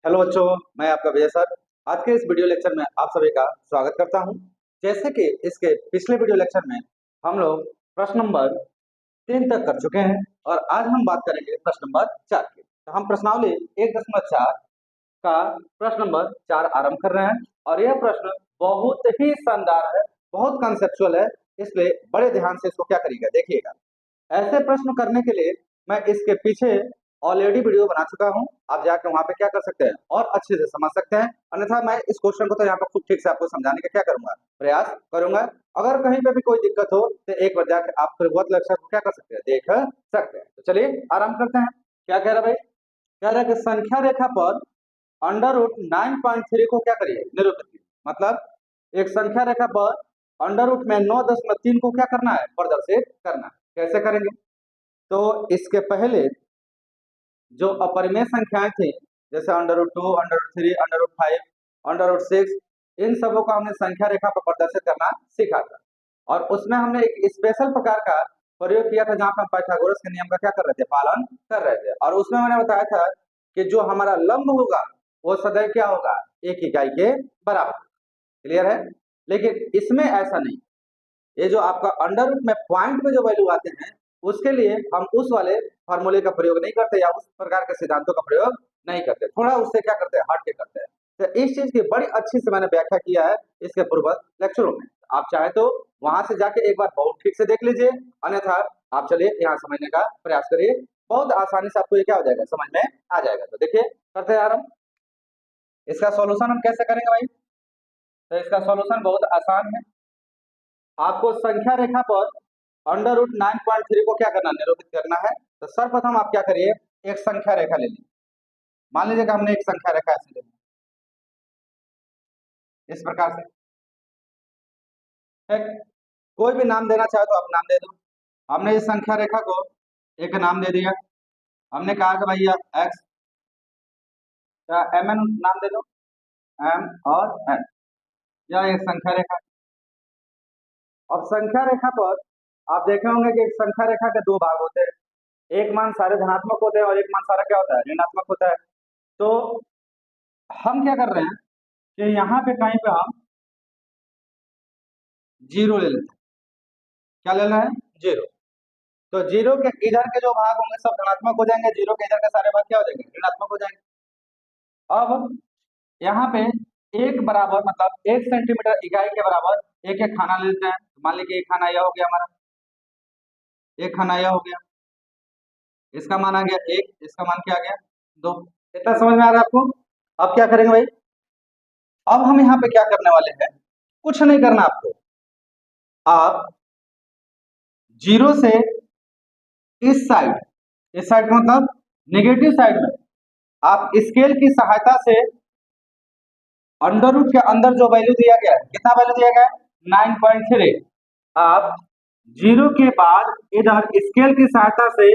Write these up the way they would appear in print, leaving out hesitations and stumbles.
Hello बच्चों, मैं आपका विजय सर। आज के इस वीडियो लेक्चर में आप सभी का स्वागत करता हूं। जैसे कि इसके पिछले वीडियो लेक्चर में हम लोग प्रश्न नंबर 3 तक कर चुके हैं और आज हम बात करेंगे प्रश्न नंबर 4 की। तो हम प्रश्नावली 1.4 का प्रश्न नंबर 4 आरंभ कर रहे हैं और यह प्रश्न बहुत ही शानदार है, बहुत कंसेप्चुअल है, इसलिए बड़े ध्यान से इसको क्या करिएगा, देखिएगा। ऐसे प्रश्न करने के लिए मैं इसके पीछे ऑलरेडी वीडियो बना चुका हूं, आप जाकर वहां पे क्या कर सकते हैं और अच्छे से समझ सकते हैं। अन्यथा मैं इस क्वेश्चन को तो यहाँ पर खुद ठीक से आपको समझाने का क्या करूंगा, प्रयास करूंगा। अगर कहीं पे भी कोई दिक्कत हो तो एक बार जाकर आप फिर बहुत लेक्चर को क्या कर सकते हैं, देख सकते हैं। तो चलिए आरंभ करते हैं। क्या कह रहा है भाई? कह रहा है कि संख्या रेखा पर अंडर रूट 9.3 को क्या करिए, निरूपित कीजिए। मतलब एक संख्या रेखा पर अंडर रूट में 9.3 को क्या करना है, प्रदर्शित करना है। कैसे करेंगे? तो इसके पहले जो अपरिमेय संख्याएं थी, जैसे under root 2, under root 3, under root 5, under root 6, इन सबों को हमने संख्या रेखा पर प्रदर्शित करना सीखा था। और उसमें हमने एक स्पेशल प्रकार का प्रयोग किया था जहां पर हम पाइथागोरस के नियम का क्या कर रहे थे, पालन कर रहे थे। और उसमें मैंने बताया था कि जो हमारा लंब होगा वो सदैव क्या होगा, एक इकाई के बराबर। क्लियर है? लेकिन इसमें ऐसा नहीं। ये जो आपका अंडर रूट में पॉइंट में जो वैल्यू आते हैं उसके लिए हम उस वाले फार्मूले का प्रयोग नहीं करते या उस प्रकार के सिद्धांतों का प्रयोग नहीं करते, थोड़ा उससे क्या करते हैं, हट के करते हैं। तो इस चीज की बड़ी अच्छी से मैंने व्याख्या किया है इसके पूर्व लेक्चरों में। आप चाहे तो वहां से जाके एक बार बहुत ठीक से देख लीजिए, अन्यथा आप चलिए यहाँ समझने का प्रयास करिए। बहुत आसानी से आपको ये क्या हो जाएगा, समझ में आ जाएगा। तो देखिए करते हैं आरम्भ। इसका सॉल्यूशन हम कैसे करेंगे भाई? तो इसका सॉल्यूशन बहुत आसान है। आपको संख्या रेखा पर अंडर रूट 9.3 को क्या करना, निरूपित करना है। तो सर्वप्रथम आप क्या करिए, एक संख्या रेखा ले लीजिए। मान लीजिए कि हमने एक संख्या रेखा ऐसे ले ली, इस प्रकार से। ठीक, कोई भी नाम देना चाहे तो आप नाम दे दो। हमने इस संख्या रेखा को एक नाम दे दिया। हमने कहा कि भैया एक्स या एम एन नाम दे दो, एम और एन। यह एक संख्या रेखा। अब संख्या रेखा पर आप देखे होंगे कि एक संख्या रेखा के दो भाग होते हैं। एक मान सारे धनात्मक होते हैं और एक मान सारा क्या होता है, ऋणात्मक होता है। तो हम क्या कर रहे हैं कि यहाँ पे कहीं पे हम जीरो ले लेते हैं। क्या ले रहे हैं? जीरो। तो जीरो के इधर के जो भाग होंगे सब धनात्मक हो जाएंगे, जीरो के इधर के सारे भाग क्या हो जाएंगे, ऋणात्मक हो जाएंगे। अब यहाँ पे एक बराबर मतलब 1 सेंटीमीटर इकाई के बराबर एक एक खाना ले लेते हैं। मान लीजिए एक खाना यह हो गया हमारा, एक खाना यह हो गया, इसका मान आ गया एक, इसका मान क्या आ गया, दो। इतना समझ में आ रहा है आपको? अब क्या करेंगे भाई? अब हम यहाँ पे क्या करने वाले हैं, कुछ नहीं करना आपको। आप जीरो से इस साइड का मतलब नेगेटिव साइड में आप स्केल की सहायता से अंडर रूट के अंदर जो वैल्यू दिया गया है, कितना वैल्यू दिया गया है, 9.3। आप जीरो के बाद इधर स्केल की सहायता से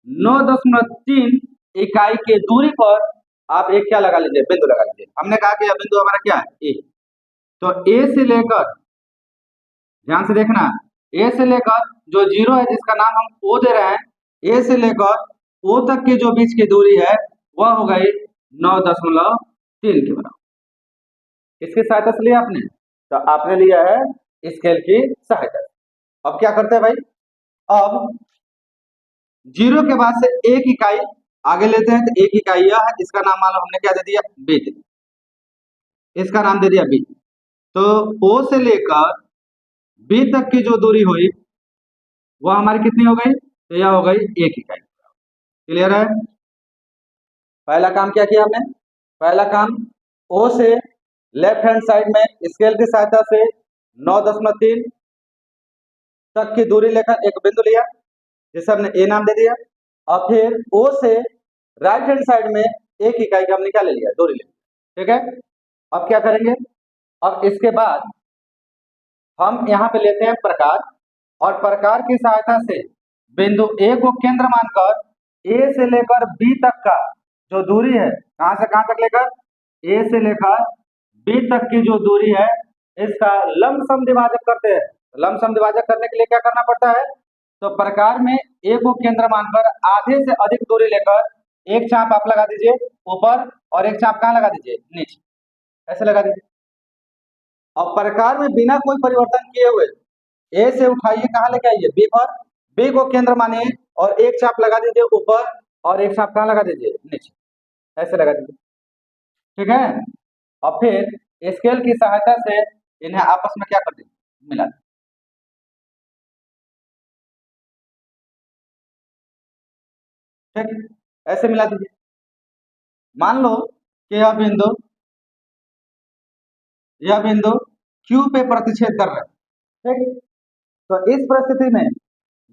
9.3 इकाई के दूरी पर आप एक क्या लगा लीजिए, बिंदु लगा लीजिए। हमने कहा कि यह बिंदु हमारा क्या है, ए। तो ए से लेकर, ध्यान से देखना, ए से लेकर जो जीरो है जिसका नाम हम ओ दे रहे हैं, ए से लेकर ओ तक की जो बीच की दूरी है वह हो गई 9.3 के बराबर। किसकी सहायता से लिया आपने? तो आपने लिया है स्केल की सहायता से। अब क्या करते हैं भाई? अब जीरो के बाद से एक इकाई आगे लेते हैं। तो एक इकाई यह है, इसका नाम मान लो हमने क्या दे दिया, बी। इसका नाम दे दिया बी। तो ओ से लेकर बी तक की जो दूरी हुई वह हमारी कितनी हो गई, तो यह हो गई एक इकाई। क्लियर है? पहला काम क्या किया हमने? पहला काम ओ से लेफ्ट हैंड साइड में स्केल की सहायता से 9.3 तक की दूरी लेकर एक बिंदु लिया जिसे हमने ए नाम दे दिया। और फिर ओ से राइट हैंड साइड में एक इकाई का हमने क्या ले लिया, दूरी ले लिया। ठीक है? अब क्या करेंगे? अब इसके बाद हम यहाँ पे लेते हैं प्रकार, और प्रकार की सहायता से बिंदु ए को केंद्र मानकर ए से लेकर बी तक का जो दूरी है, कहां से कहां तक लेकर, ए से लेकर बी तक की जो दूरी है इसका लमसम विभाजक करते हैं। लमसम विभाजक करने के लिए क्या करना पड़ता है? तो प्रकार में ए को केंद्र मानकर आधे से अधिक दूरी लेकर एक चाप आप लगा दीजिए ऊपर और एक चाप कहाँ लगा दीजिए, नीचे, ऐसे लगा दीजिए। और प्रकार में बिना कोई परिवर्तन किए हुए ए से उठाइए, कहाँ लेके आइए, बी पर, बी को केंद्र मानिए और एक चाप लगा दीजिए ऊपर और एक चाप कहाँ लगा दीजिए, नीचे, ऐसे लगा दीजिए। ठीक है, और फिर स्केल की सहायता से इन्हें आपस में क्या कर दीजिए, मिला दीजिए। ठीक, ऐसे मिला दीजिए। मान लो कि यह बिंदु क्यू पे प्रतिच्छेद कर रहा है। ठीक, तो इस परिस्थिति में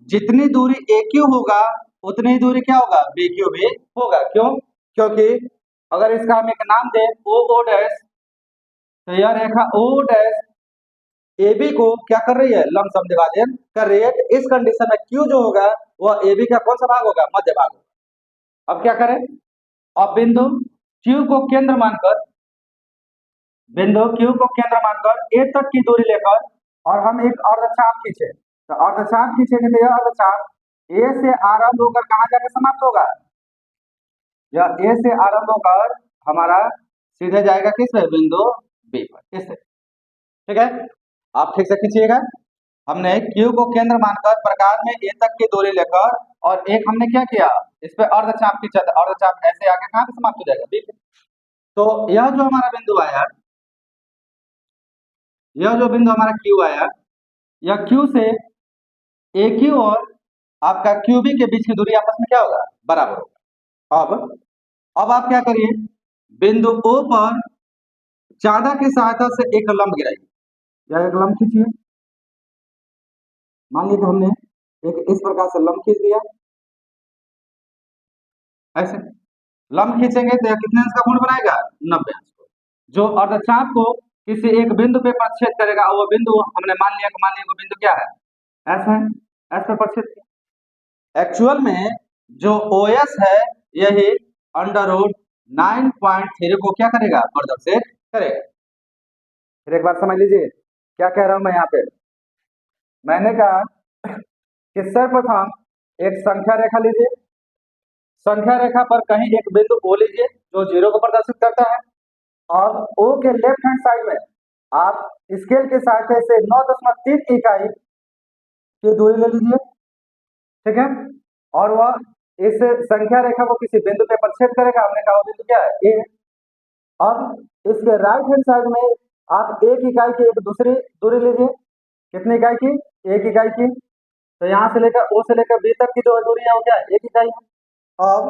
जितनी दूरी ए क्यू होगा उतनी ही दूरी क्या होगा, बी क्यू भी होगा। क्यों? क्योंकि अगर इसका हम एक नाम दें ओ ओ डैश, तो यह रेखा ओ डैश ए बी को क्या कर रही है, लमसम विभाजन कर रही है। इस कंडीशन में क्यू जो होगा वह ए बी का कौन सा भाग होगा, मध्य भाग होगा। अब क्या करें, अब बिंदु क्यू को केंद्र मानकर, बिंदु क्यू को केंद्र मानकर ए तक की दूरी लेकर और हम एक अर्धचाप खींचे, तो अर्धचाप खींचेंगे तो यह अर्धचाप ए से आरंभ होकर कहां जाकर समाप्त होगा, यह ए से आरंभ होकर हमारा सीधे जाएगा किस पे, बिंदु बी पर, किससे। ठीक है, आप ठीक से खींचिएगा। हमने क्यू को केंद्र मानकर प्रकार में ए तक की दूरी लेकर और एक हमने क्या किया, इस पे अर्धचाप खींचा, तो अर्धचाप ऐसे आगे कहां पे समाप्त हो जाएगा, बी पे। तो यह जो हमारा बिंदु आया, यह जो बिंदु हमारा क्यू आया, यह क्यू से ए क्यू और आपका क्यू बी के बीच की दूरी आपस में क्या होगा, बराबर होगा। अब आप क्या करिए, बिंदु ओ पर चांदा की सहायता से एक लंब गिराइए, या एक लंब खींचिए। मान लीजिए हमने एक इस प्रकार से लंब खींच दिया, ऐसे लंब खींचेंगे तो यह कितने अंश का कोण बनाएगा, 90 अंश को। जो अर्धचाप को किसी एक बिंदु पे प्रतिच्छेद करेगा, वो बिंदु हमने मान लिया वो बिंदु क्या है, एस है, एस पे प्रतिच्छेद किया। एक्चुअल में जो ओ एस है यही अंडर रूट 9.3 को क्या करेगा, प्रदर्शित करेगा। फिर एक बार समझ लीजिए क्या कह रहा हूं मैं यहाँ पे। मैंने कहा कि सर्वप्रथम एक संख्या रेखा लीजिए, संख्या रेखा पर कहीं एक बिंदु ओ लीजिए जो 0 को प्रदर्शित करता है, और ओ के लेफ्ट हैंड साइड में आप स्केल की सहायता से 9.3 इकाई की दूरी ले लीजिए। ठीक है, और वह इस संख्या रेखा को किसी बिंदु पे प्रतिच्छेद करेगा, हमने कहा वो बिंदु क्या है, ए है। अब इसके राइट हैंड साइड में आप एक इकाई की एक दूसरी दूरी लीजिए, कितनी इकाई की, एक इकाई की। तो यहाँ से लेकर ओ से लेकर बी तक की जो दूरी है वो क्या है, एक इकाई है। अब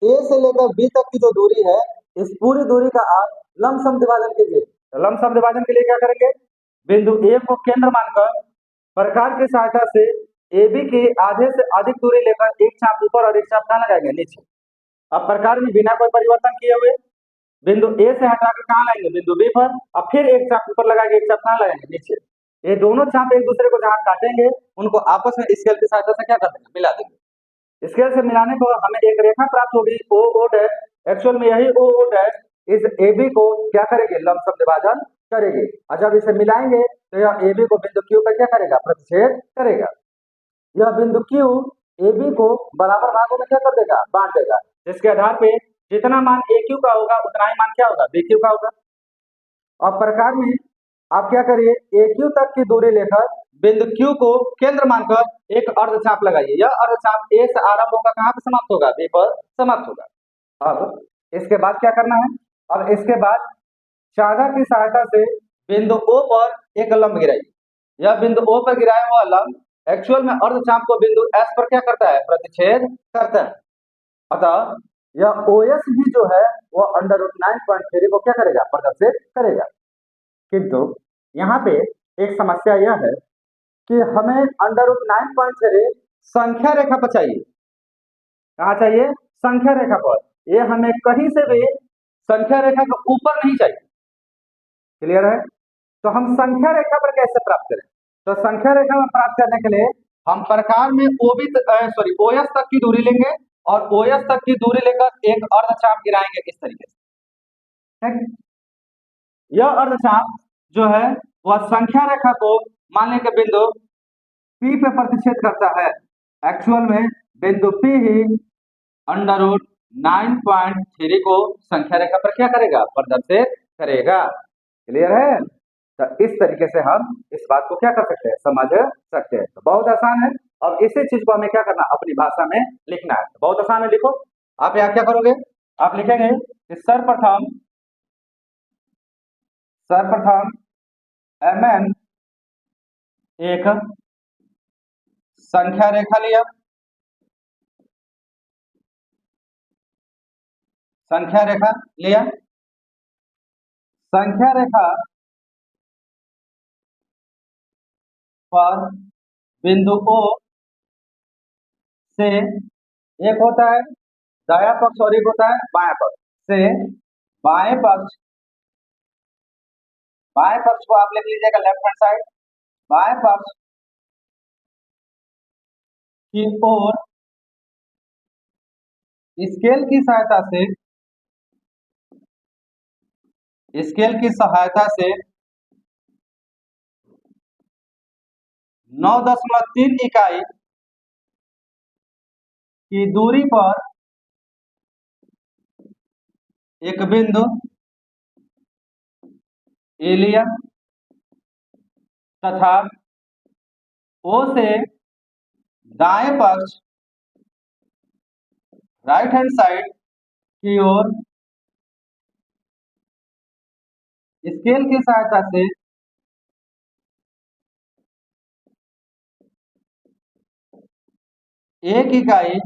ए से लेकर बी तक की जो दूरी है, इस पूरी दूरी का आप लमसम विभाजन कीजिए। तो लमसम विभाजन के लिए क्या करेंगे, बिंदु ए को केंद्र मानकर प्रकार की सहायता से ए बी की आधे से अधिक दूरी लेकर एक चाप ऊपर और एक चाप कहाँ लगाएंगे, नीचे। अब प्रकार में बिना कोई परिवर्तन किए हुए बिंदु ए से हटाकर कहाँ लाएंगे, बिंदु बी पर, और फिर एक चाप ऊपर लगाएंगे, एक चाप कहाँ लगाएंगे, नीचे। ये दोनों चाप एक दूसरे को जहां काटेंगे उनको आपस में स्केल की सहायता से क्या कर देंगे, मिला देंगे। स्केल से मिलाने पर हमें एक रेखा प्राप्त होगी ओ ओ डैश। एक्चुअल में यही ओ ओ डैश इस ए बी को क्या करेगी, लमसम विभाजन करेगी, और जब इसे मिलाएंगे तो यह ए बी को बिंदु क्यू पर क्या करेगा, प्रतिच्छेद करेगा। यह बिंदु क्यू ए बी को बराबर भागों में क्या कर देगा, बांट देगा, जिसके आधार पे जितना मान ए क्यू का होगा उतना ही मान क्या होगा, बी क्यू का होगा। और प्रकार में आप क्या करिए, ए क्यू तक की दूरी लेकर बिंदु क्यू को केंद्र मानकर एक अर्धचाप लगाइए। यह अर्धचाप ए से आरंभ होगा, कहां पर समाप्त होगा, बी पर समाप्त होगा। अब इसके बाद क्या करना है, अब इसके बाद चांदा की सहायता से बिंदु ओ पर एक लंब गिराइए। यह बिंदु ओ पर गिराया हुआ लंब एक्चुअल में अर्धचाप को बिंदु एस पर क्या करता है, प्रतिच्छेद करता है। अतः यह ओ एस भी जो है वह अंडर रूट 9.3 को क्या करेगा, प्रदर्शित करेगा। किंतु यहाँ पे एक समस्या यह है कि हमें अंडर रूट 9.3 संख्या रेखा पर चाहिए। कहाँ चाहिए, संख्या रेखा पर। ये हमें कहीं से भी संख्या रेखा के ऊपर नहीं चाहिए। क्लियर है, तो हम संख्या रेखा पर कैसे प्राप्त करें, तो संख्या रेखा में प्राप्त करने के लिए हम प्रकार में ओ एस तक की दूरी लेंगे और ओ एस तक की दूरी लेकर एक अर्धचाप गिराएंगे इस तरीके से। ठीक, यह अर्धचाप जो है वह संख्या रेखा को मान लें कि बिंदु P पे प्रतिच्छेद करता है। एक्चुअल में बिंदु P ही अंडर रूट 9.3 को संख्या रेखा पर क्या करेगा, प्रदर्शित करेगा। क्लियर है। तो इस तरीके से हम इस बात को क्या कर सकते हैं, समझ सकते हैं। तो बहुत आसान है। अब इसी चीज को हमें क्या करना, अपनी भाषा में लिखना है। बहुत आसान है, लिखो। आप यहाँ क्या करोगे, आप लिखेंगे कि सर्वप्रथम mn एक संख्या रेखा लिया, संख्या रेखा लिया, संख्या रेखा पर बिंदु O से एक होता है दायां पक्ष और एक होता है बायां पक्ष, से बाएं पक्ष, बाएं पक्ष को आप लिख लीजिएगा लेफ्ट हैंड साइड, बाएं पक्ष की ओर स्केल की सहायता से, स्केल की सहायता से 9.3 इकाई की दूरी पर एक बिंदु ए लिया तथा O से दाएं पक्ष राइट हैंड साइड की ओर स्केल की सहायता से एक इकाई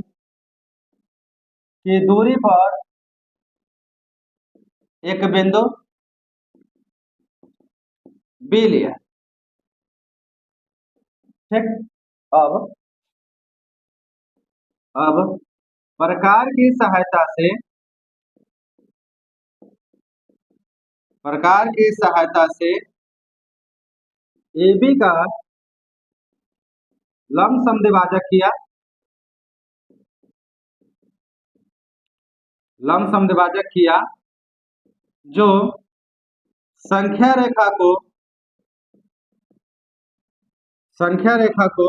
की दूरी पर एक बिंदु बी लिया। ठीक। अब प्रकार की सहायता से, प्रकार की सहायता से AB का लंब समद्विभाजक किया, लंब समद्विभाजक किया जो संख्या रेखा को, संख्या रेखा को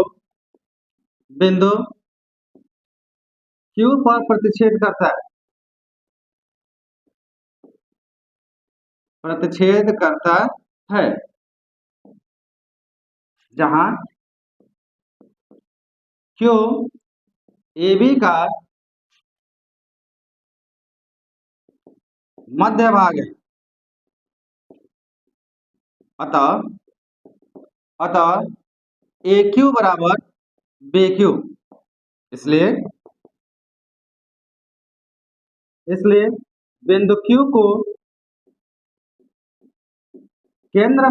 बिंदु Q पर प्रतिच्छेद करता है, प्रतिच्छेद करता है, जहां Q AB का मध्य भाग है। अतः AQ बराबर BQ, इसलिए बिंदु Q को केंद्र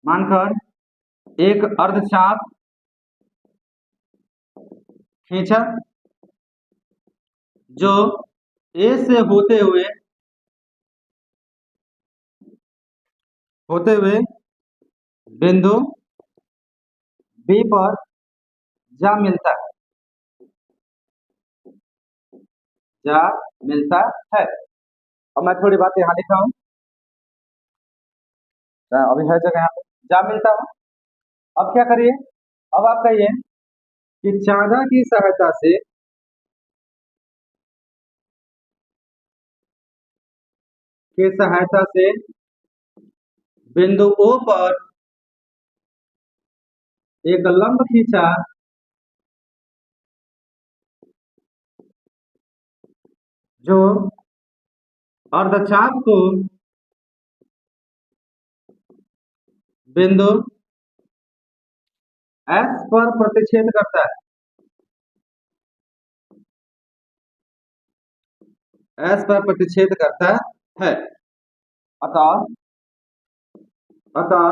मानकर एक अर्धचाप खींचा जो A से होते हुए बिंदु B पर जा मिलता है, जा मिलता है। अब मैं थोड़ी बात यहाँ लिख रहा हूँ, अभी हर जगह यहाँ पे जा मिलता हूँ। अब क्या करिए, अब आप कहिए कि चांदा की सहायता से, बिंदु O पर एक लंब खींचा जो अर्धचाप को बिंदु S पर प्रतिच्छेद करता है, S पर प्रतिच्छेद करता है। अतः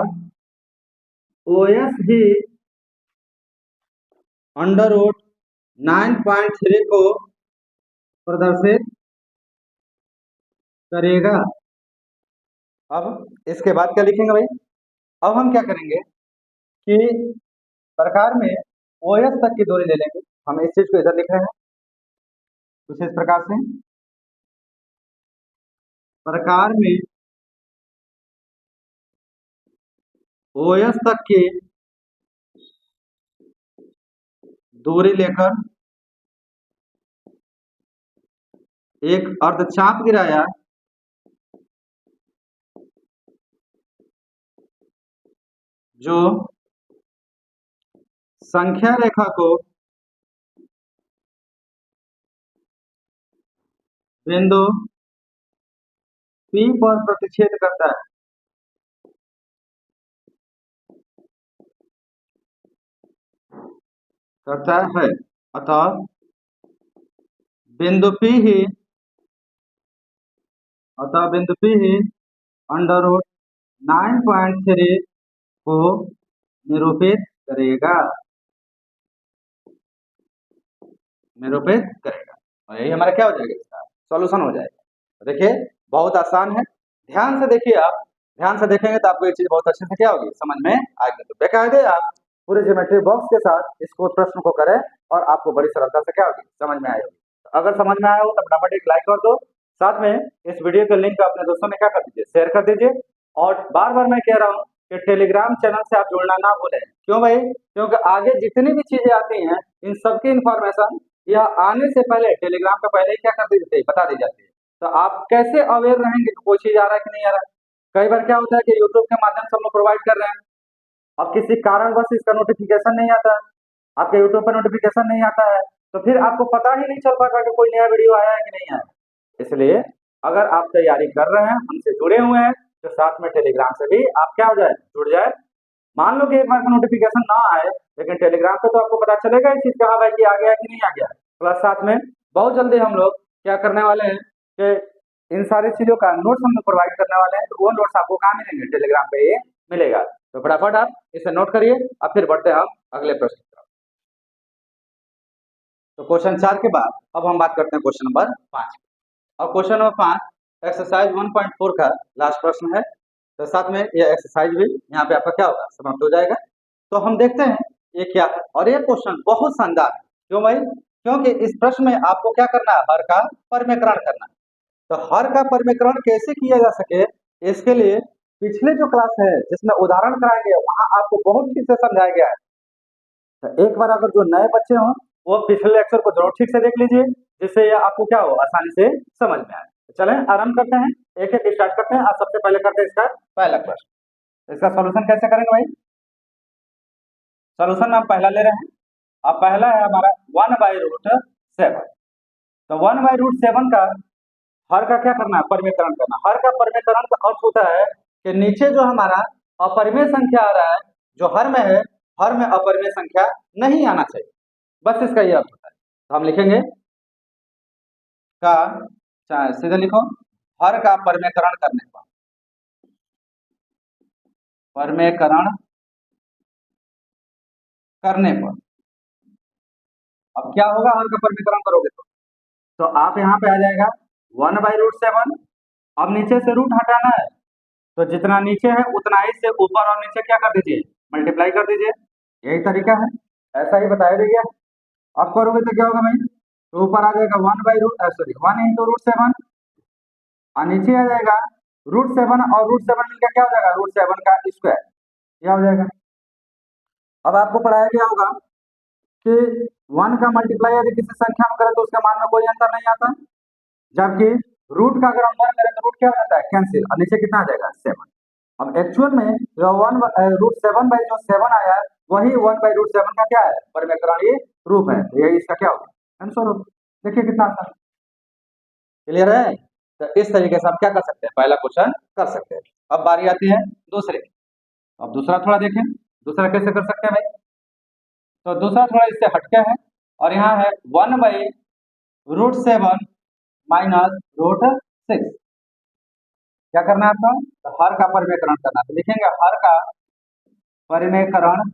OS ही अंडर रूट 9.3 को प्रदर्शित करेगा। अब इसके बाद क्या लिखेंगे भाई, अब हम क्या करेंगे कि प्रकार में OS तक की दूरी ले लेंगे। हम इस चीज को इधर लिख रहे हैं कुछ इस प्रकार से, प्रकार में OS तक की दूरी लेकर एक अर्धचाप गिराया जो संख्या रेखा को बिंदु P पर प्रतिच्छेद करता है। अतः बिंदु P ही अंडर रूट 9.3 को निरूपित करेगा और यही हमारा क्या हो जाएगा, इसका सॉल्यूशन हो जाएगा। देखिए बहुत आसान है, ध्यान से देखिए, आप ध्यान से देखेंगे तो आपको ये चीज बहुत अच्छे से क्या होगी, समझ में आएगी। तो बेकायदे आप पूरे ज्योमेट्री बॉक्स के साथ इसको प्रश्न को करें और आपको बड़ी सरलता से क्या होगी, समझ में आएगी। तो अगर समझ में आया हो तो फटाफट एक लाइक कर दो, साथ में इस वीडियो के लिंक अपने दोस्तों में क्या कर दीजिए, शेयर कर दीजिए। और बार बार मैं कह रहा हूँ कि टेलीग्राम चैनल से आप जुड़ना ना भूलें। क्यों भाई? क्योंकि आगे जितनी भी चीजें आती हैं इन सबकी इंफॉर्मेशन यह आने से पहले टेलीग्राम पे पहले ही क्या कर दी जाती है, बता दी जाती है। तो आप कैसे अवेयर रहेंगे कि कोई चीज आ रहा है कि नहीं आ रहा है। कई बार क्या होता है कि यूट्यूब के माध्यम से हम लोग प्रोवाइड कर रहे हैं, अब किसी कारणवश इसका नोटिफिकेशन नहीं आता है, आपके यूट्यूब पर नोटिफिकेशन नहीं आता है, तो फिर आपको पता ही नहीं चल पाता कि कोई नया वीडियो आया है कि नहीं आया। इसलिए अगर आप तैयारी कर रहे हैं, हमसे जुड़े हुए हैं, तो साथ में टेलीग्राम से भी आप क्या हो जाए, जुड़ जाए। मान लो कि एक बार का नोटिफिकेशन ना आए, लेकिन टेलीग्राम पे तो आपको पता चलेगा इस चीज का, हाँ भाई कि आ गया कि नहीं आ गया। प्लस साथ में बहुत जल्दी हम लोग क्या करने वाले हैं कि इन सारी चीजों का नोट्स हम लोग प्रोवाइड करने वाले हैं। तो वो नोट्स आपको कहाँ मिलेंगे, टेलीग्राम पे ही मिलेगा। तो फटाफट आप इसे नोट करिए, अब फिर बढ़ते हैं हम अगले प्रश्न की तरफ। तो क्वेश्चन 4 के बाद अब हम बात करते हैं क्वेश्चन नंबर 5। और क्वेश्चन नंबर 5 एक्सरसाइज 1.4 का लास्ट प्रश्न है। तो साथ में यह एक्सरसाइज भी यहाँ पे आपका क्या होगा, समाप्त हो जाएगा। तो हम देखते हैं ये क्या है, और ये क्वेश्चन बहुत शानदार है। क्यों भाई? क्योंकि इस प्रश्न में आपको क्या करना है, हर का परिमेकरण करना है। तो हर का परिमेकरण कैसे किया जा सके, इसके लिए पिछले जो क्लास है जिसमें उदाहरण कराएंगे वहां आपको बहुत ठीक से समझाया गया है। तो एक बार अगर जो नए बच्चे हों वो पिछले लेक्चर को जरूर ठीक से देख लीजिए, जिससे यह आपको क्या हो, आसानी से समझ में आए। तो चलें आरंभ करते हैं, एक एक स्टार्ट करते हैं। आज सबसे पहले करते हैं इसका पहला प्रश्न। इसका सॉल्यूशन कैसे करेंगे भाई? सॉल्यूशन हम पहला ले रहे हैं। अब पहला है हमारा 1/√7। तो 1/√7 का हर का क्या करना है, परिमेकरण करना। हर का परिमेकरण का अर्थ होता है कि नीचे जो हमारा अपरिमेय संख्या आ रहा है, जो हर में है, हर में अपरिमेय संख्या नहीं आना चाहिए, बस इसका ये अर्थ होता है। तो हम लिखेंगे का, चाहे सीधे लिखो, हर का परिमेकरण करने पर, परिमेकरण करने पर अब क्या होगा, हर का परिमेकरण करोगे तो आप यहाँ पे आ जाएगा 1/√7। अब नीचे से रूट हटाना है, तो जितना नीचे है उतना ही से ऊपर और नीचे क्या कर दीजिए, मल्टीप्लाई कर दीजिए। यही तरीका है, ऐसा ही बताया भी गया। अब करोगे तो क्या होगा भाई, तो ऊपर आ जाएगा 1/√7 और नीचे आ जाएगा √7 और √7 मिलकर क्या हो जाएगा, √7 का स्क्वायर, क्या हो जाएगा। अब आपको पढ़ाया गया होगा कि 1 का मल्टीप्लाई यदि किसी संख्या में करें तो उसके मान में कोई अंतर नहीं आता, जबकि रूट का अगर हम 1 करें तो रूट क्या हो जाता है, कैंसिल, और नीचे कितना आ जाएगा, 7। अब एक्चुअल में जो 1√7/7 आया है वही 1/√7 का क्या है, परिमेकरणीय रूप है। तो यही इसका क्या होगा, आंसर होगा। देखिए कितना आसान, क्लियर है। तो इस तरीके से आप क्या कर सकते हैं, पहला क्वेश्चन कर सकते हैं। अब बारी आती है दूसरे। अब दूसरा थोड़ा देखें, दूसरा कैसे कर सकते हैं भाई। तो दूसरा थोड़ा इससे हटके है, और यहाँ है 1/√7 माइनस √6। क्या करना है आपका, तो हर का परिमेकरण करना। तो लिखेंगे हर का परिमेकरण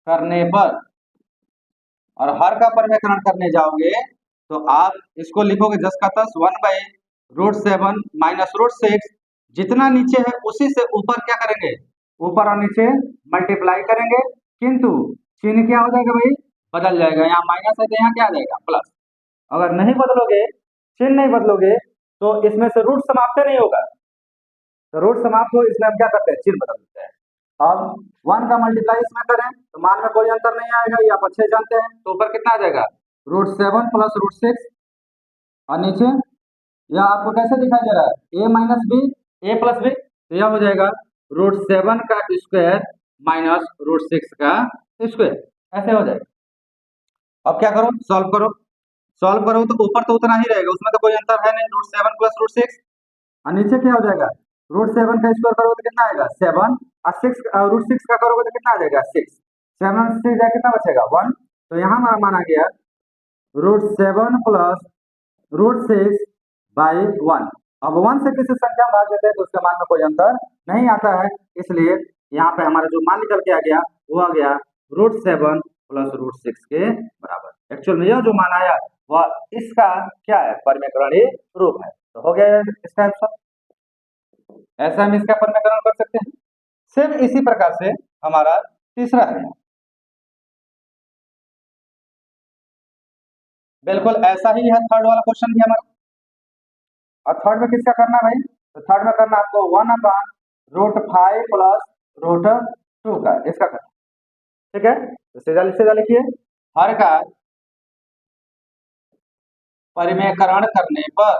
करने पर, और हर का परिमेकरण करने जाओगे तो आप इसको लिखोगे 10 का 10 1/√7 माइनस √6। जितना नीचे है उसी से ऊपर क्या करेंगे, ऊपर और नीचे मल्टीप्लाई करेंगे, किंतु चिन्ह क्या हो जाएगा भाई, बदल जाएगा। यहाँ माइनस है तो यहाँ क्या आ जाएगा, प्लस। अगर नहीं बदलोगे, चिन्ह नहीं बदलोगे, तो इसमें से रूट समाप्त नहीं होगा। तो रूट समाप्त हो, इसमें हम क्या करते हैं, चिन्ह बदल देते हैं। अब 1 का मल्टीप्लाई इसमें करें तो मान में कोई अंतर नहीं आएगा, ये आप अच्छे जानते हैं। तो ऊपर कितना आ जाएगा, √7 प्लस √6 और नीचे यह आपको कैसे दिखाई दे रहा है a minus b a plus b, तो यह हो जाएगा √7 का स्क्वायर माइनस √6 का स्क्वायर, ऐसे हो जाएगा। अब क्या करो, सॉल्व करो, सॉल्व करो तो ऊपर तो उतना ही रहेगा, उसमें तो कोई अंतर है नहीं, √7 प्लस √6 और नीचे क्या हो जाएगा √7 का स्क्वायर करोगे तो कितना आएगा 7 और 6 √6 का करोगे तो कितना आ जाएगा 6, 7 से जाए कितना बचेगा 1, तो यहाँ हमारा मान आ गया √7 प्लस √6 बाई 1। अब 1 से किसी संख्या में भाग देते हैं तो उसके मान में कोई अंतर नहीं आता है, इसलिए यहाँ पे हमारा जो मान निकल के आ गया वो आ गया √7 प्लस √6 के बराबर। एक्चुअल में यह जो मान आया वह इसका क्या है परिमेकरणीय रूप है, तो हो गया इसका आंसर। ऐसा हम इसका परिमेकरण कर सकते हैं। सेम इसी प्रकार से हमारा तीसरा है, बिल्कुल ऐसा ही है थर्ड वाला क्वेश्चन भी हमारा। और थर्ड में किसका करना है भाई, तो थर्ड में करना आपको 1/√5 प्लस √2 का, इसका करना, ठीक है। तो सीधा लिखिए, हर का परिमेकरण करने पर,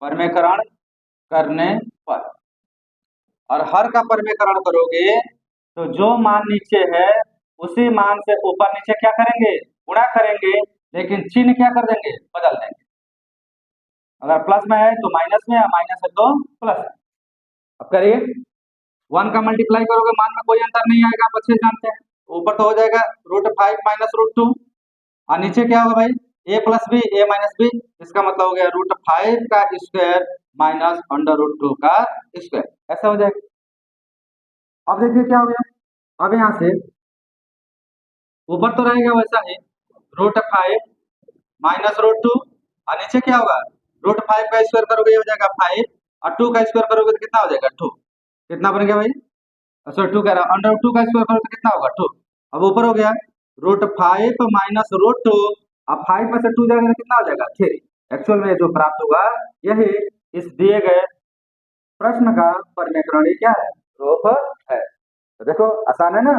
परिमेकरण करने पर, और हर का परिमेकरण करोगे तो जो मान नीचे है उसी मान से ऊपर नीचे क्या करेंगे गुणा करेंगे, लेकिन चिन्ह क्या कर देंगे बदल देंगे। अगर प्लस में है तो माइनस में, माइनस है तो प्लस में। अब करिए 1 का मल्टीप्लाई करोगे मान में कोई अंतर नहीं आएगा, आप अच्छे जानते हैं। ऊपर तो हो जाएगा √5 माइनस √2 और नीचे क्या होगा भाई a plus b a minus b, इसका मतलब हो गया √5 का स्क्वायर माइनस √2 का स्क्वायर, ऐसा हो जाएगा। अब देखिए क्या हो गया, अब यहाँ से ऊपर तो रहेगा वैसा ही √5 माइनस √2 और नीचे क्या होगा √5 का स्क्वायर करोगे हो जाएगा 5 और 2 का स्क्वायर करोगे तो कितना हो जाएगा 2, कितना बन गया भाई, सॉरी 2 कह रहा हूँ, √2 का स्क्वायर करोगे तो कितना होगा 2। अब ऊपर हो गया √5 माइनस √2, अब 5 में से 2 जाएगा तो कितना हो जाएगा 3। एक्चुअल में जो प्राप्त होगा यही इस दिए गए प्रश्न का परिमेकरणीय क्या है रूप है। तो देखो आसान है ना,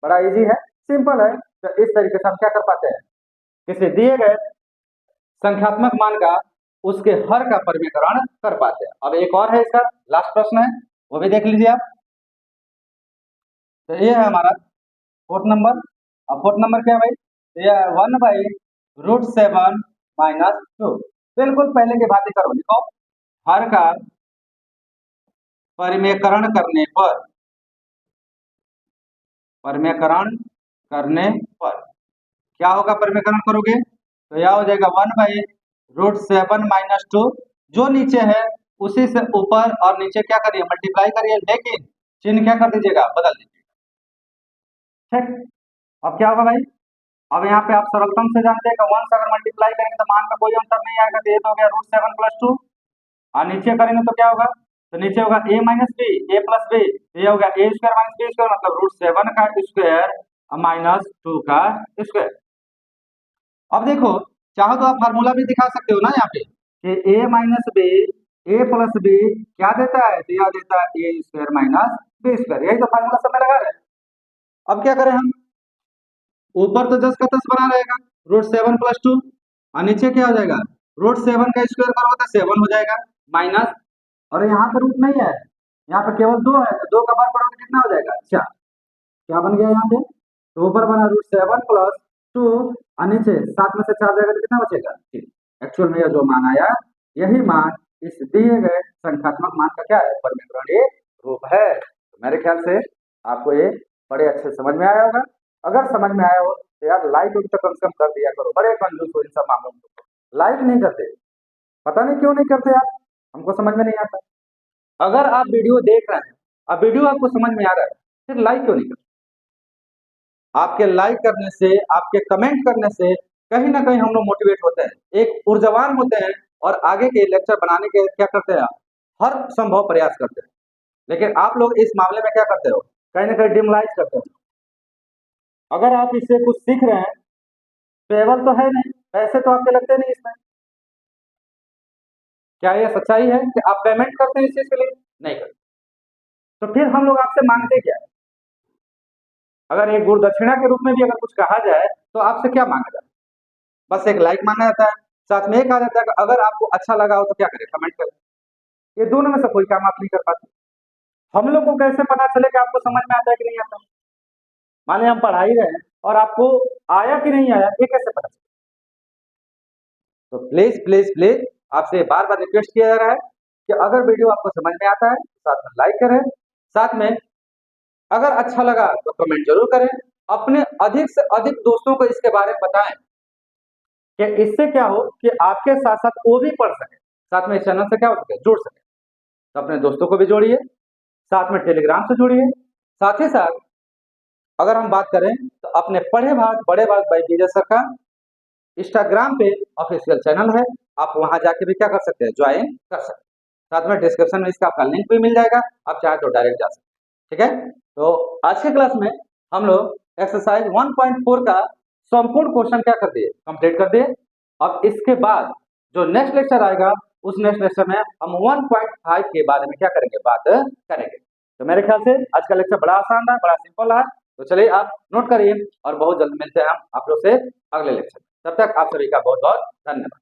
बड़ा इजी है, सिंपल है। तो इस तरीके से हम क्या कर पाते हैं, किसी दिए गए संख्यात्मक मान का उसके हर का परिमेकरण कर पाते हैं। अब एक और है इसका लास्ट प्रश्न है, वो भी देख लीजिए आप। तो ये है हमारा फोर्थ नंबर। अब फोर्थ नंबर क्या है भाई, तो यह 1/√7 माइनस 2, बिल्कुल पहले की बात करो, लिखो हर का परिमेकरण करने पर, परिमेकरण करने पर क्या होगा, परिमेकरण करोगे तो यह हो जाएगा 1/√7 माइनस 2, जो नीचे है उसी से ऊपर और नीचे क्या करिए मल्टीप्लाई करिए, लेकिन चिन्ह क्या कर दीजिएगा बदल दीजिए, ठीक। अब क्या होगा भाई, अब यहाँ पे आप सरलतम से जानते हैं कि 1 से अगर मल्टीप्लाई करेंगे तो मान में कोई अंतर नहीं आएगा, तो ये तो हो गया √7 प्लस 2 और नीचे करेंगे तो क्या होगा, तो नीचे होगा a minus b a plus b, ये होगा a square minus b square, मतलब √7 का स्क्वायर माइनस 2 का स्क्वायर। अब देखो चाहो तो आप फार्मूला भी दिखा सकते हो ना यहाँ पे कि a minus b a plus b क्या देता है, तो यह देता है a square minus b square, यही तो फार्मूला सब में लगा रहे हैं। अब क्या करें हम, ऊपर तो 10 का 10 बना रहेगा √7 प्लस 2 और नीचे क्या हो जाएगा √7 का स्क्वायर करोगे तो 7 हो जाएगा माइनस, और यहाँ पे रूट नहीं है, यहाँ पे केवल 2 है, तो 2 का बार करोगे कितना हो जाएगा 4, क्या बन गया यहाँ पे, तो ऊपर बना √7 प्लस 2 और नीचे 7 में से 4 जाएगा तो कितना बचेगा 3। एक्चुअल में यह जो मान आया यही मान इस दिए गए संख्यात्मक मान का क्या है परिमेकरणीय रूप है। तो मेरे ख्याल से आपको ये बड़े अच्छे समझ में आया होगा। अगर समझ में आया हो तो यार लाइक तो कम से कम कर दिया करो, बड़े कंजूस हो इन सब मामलों में, लाइक नहीं करते, पता नहीं क्यों नहीं करते आप, हमको समझ में नहीं आता। अगर आप वीडियो देख रहे हैं, अब वीडियो आपको समझ में आ रहा है, फिर लाइक क्यों नहीं करते। आपके लाइक करने से, आपके कमेंट करने से कहीं ना कहीं हम लोग मोटिवेट होते हैं, एक ऊर्जावान होते हैं और आगे के लेक्चर बनाने के क्या करते हैं, हर संभव प्रयास करते हैं। लेकिन आप लोग इस मामले में क्या करते हो, कहीं ना कहीं डिमलाइज करते हो। अगर आप इससे कुछ सीख रहे हैं केवल तो है नहीं, पैसे तो आपके लगते नहीं इसमें, क्या ये सच्चाई है कि आप पेमेंट करते हैं इस चीज के लिए, नहीं करते, तो फिर हम लोग आपसे मांगते क्या है। अगर एक गुरु दक्षिणा के रूप में भी अगर कुछ कहा जाए तो आपसे क्या मांगा जाता है? बस एक लाइक मांगा जाता है, साथ में ये कहा जाता है कि अगर आपको अच्छा लगा हो तो क्या करें, कमेंट करें। ये दोनों में से कोई काम आप नहीं कर पाते। हम लोग को कैसे पता चले कि आपको समझ में आता है कि नहीं आता? मान लीजिए हम पढ़ा ही रहे हैं और आपको आया कि नहीं आया, ये कैसे पता चले? तो प्लीज प्लीज प्लीज आपसे बार बार रिक्वेस्ट किया जा रहा है कि अगर वीडियो आपको समझ में आता है तो साथ में लाइक करें, साथ में अगर अच्छा लगा तो कमेंट जरूर करें, अपने अधिक से अधिक दोस्तों को इसके बारे में बताएं कि इससे क्या हो कि आपके साथ साथ वो भी पढ़ सके, साथ में इस चैनल से क्या हो सके, जुड़ सके। तो अपने दोस्तों को भी जोड़िए, साथ में टेलीग्राम से जुड़िए, साथ ही साथ अगर हम बात करें तो अपने पढ़े भाग बड़े भाग बाई विजय सर का इंस्टाग्राम पे ऑफिशियल चैनल है, आप वहां जाके भी क्या कर सकते हैं, ज्वाइन कर सकते हैं। साथ में डिस्क्रिप्शन में इसका आपका लिंक भी मिल जाएगा, आप चाहे तो डायरेक्ट जा सकते हैं। ठीक है, तो आज के क्लास में हम लोग एक्सरसाइज 1.4 का संपूर्ण क्वेश्चन क्या कर दिए, कंप्लीट कर दिए। अब इसके बाद जो नेक्स्ट लेक्चर आएगा उस नेक्स्ट लेक्चर में हम 1.5 के बारे में क्या करेंगे, बात करेंगे। तो मेरे ख्याल से आज का लेक्चर बड़ा आसान रहा, बड़ा सिंपल रहा। तो चलिए आप नोट करिए और बहुत जल्द मिलते हैं हम आप लोग से अगले लेक्चर में। तब तक आप सभी का बहुत बहुत धन्यवाद।